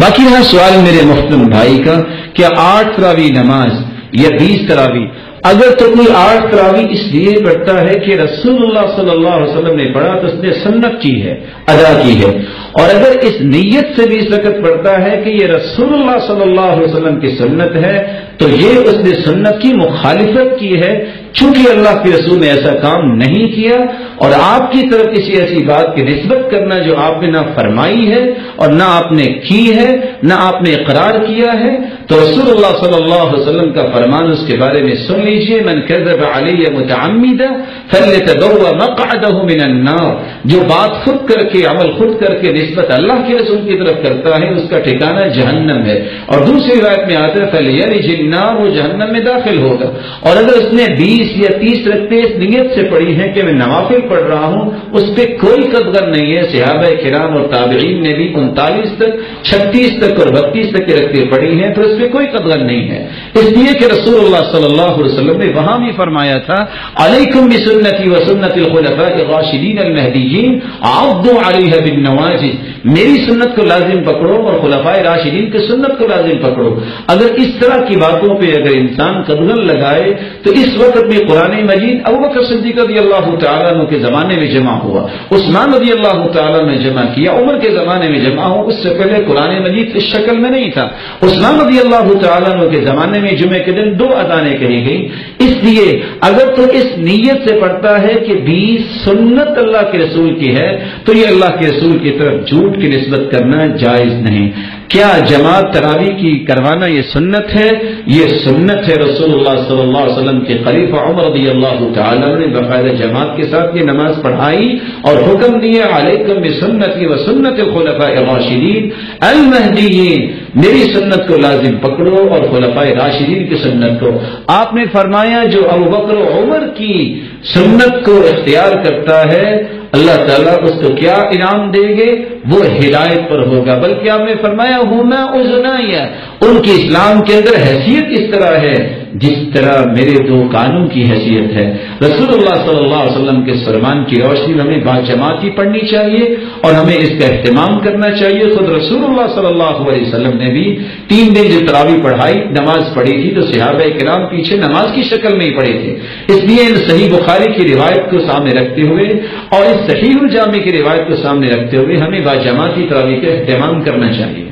باقی رہا سوال میرے محترم بھائی کا، کیا 8 تراویح نماز یا 20 تراویح، اگر تو کوئی 8 تراویح اس لیے پڑھتا ہے کہ رسول اللہ صلی اللہ علیہ وسلم نے پڑھا تو اس نے سنت کی ہے، ادا کی ہے، اور اگر اس نیت سے 20 رکعت پڑھتا ہے کہ یہ رسول اللہ صلی اللہ علیہ وسلم کی سنت ہے، تو یہ اس نے سنت کی مخالفت کی ہے، چونکہ اللہ کے رسول نے ایسا کام نہیں کیا، اور آپ کی طرف کسی ایسی بات کی نسبت کرنا جو آپ نے نہ فرمائی ہے اور نہ آپ نے کی ہے، نہ آپ نے اقرار کیا ہے، تو رسول اللہ صلی اللہ علیہ وسلم کا فرمان اس کے بارے میں سن لیجئے، من کذب علی متعمدا فلیتبوأ مقعدہ من النار، جو بات خود کر کے، عمل خود کر کے نسبت اللہ کے رسول کی طرف کرتا ہے اس کا ٹھکانہ جہنم ہے، اور دوسری روایت میں آتا ہے فلیلج النار، وہ جہنم میں داخل ہوگا۔ اور اگر اس نے 20 یا 30 رکعتیں اس نیت سے پڑھی ہیں کہ میں نوافل پڑھ رہا ہوں، اس پہ کوئی قدغن نہیں ہے۔ صحابہ کرام اور تابعین نے بھی 39 تک، 36 تک اور 32 تک کی رکعتیں پڑھی ہیں، تو اس پہ کوئی قدغن نہیں ہے، اس لیے کہ رسول اللہ صلی اللہ علیہ وسلم نے وہاں بھی فرمایا تھا علیکم بسنتی وسنت الخلفاء الراشدین المہدیین عضوا علیہا بالنواجذ، میری سنت کو لازم پکڑو اور خلفائے راشدین کی سنت کو لازم پکڑو۔ اگر اس طرح کی باتوں پہ اگر انسان قدغن لگائے تو اس وقت میں قرآن مجید ابوبکر صدیق رضی اللہ تعالیٰ عنہ کے زمانے میں جمع ہوا، عثمان رضی اللہ تعالیٰ نے جمع کیا، عمر کے زمانے میں جمع ہو، اس سے پہلے قرآن مجید اس شکل میں نہیں تھا۔ عثمان رضی اللہ تعالیٰ عنہ کے زمانے میں جمعے کے دن 2 اذانیں کہی گئی، اس لیے اگر تو اس نیت سے پڑھتا ہے کہ 20 سنت اللہ کے رسول کی ہے، تو یہ اللہ کے رسول کی طرف جھوٹ کی نسبت کرنا جائز نہیں۔ کیا جماعت تراویح کی کروانا یہ سنت ہے؟ یہ سنت ہے، رسول اللہ صلی اللہ علیہ وسلم کے خلیفہ عمر رضی اللہ تعالیٰ نے باقاعدہ جماعت کے ساتھ یہ نماز پڑھائی اور حکم دیا علیکم بسنتی وسنت الخلفاء الراشدین المہدیین، میری سنت کو لازم پکڑو اور خلفائے راشدین کی سنت کو۔ آپ نے فرمایا جو ابوبکر و عمر کی سنت کو اختیار کرتا ہے اللہ تعالیٰ اس کو کیا انعام دیں گے؟ وہ ہدایت پر ہوگا۔ بلکہ آپ نے فرمایا ہما اذنایا، ان کی اسلام کے اندر حیثیت اس طرح ہے جس طرح میرے 2 کانوں کی حیثیت ہے۔ رسول اللہ صلی اللہ علیہ وسلم کے فرمان کی روشنی میں ہمیں باجماعتی پڑھنی چاہیے اور ہمیں اس کا اہتمام کرنا چاہیے۔ خود رسول اللہ صلی اللہ علیہ وسلم نے بھی 3 دن جو تراویح پڑھائی، نماز پڑھی تھی، تو صحابہ کرام پیچھے نماز کی شکل میں ہی پڑھے تھے۔ اس لیے ان صحیح بخاری کی روایت کو سامنے رکھتے ہوئے اور اس صحیح الجامع کی روایت کو سامنے رکھتے ہوئے ہمیں باجماعتی تراویح کا اہتمام کرنا چاہیے۔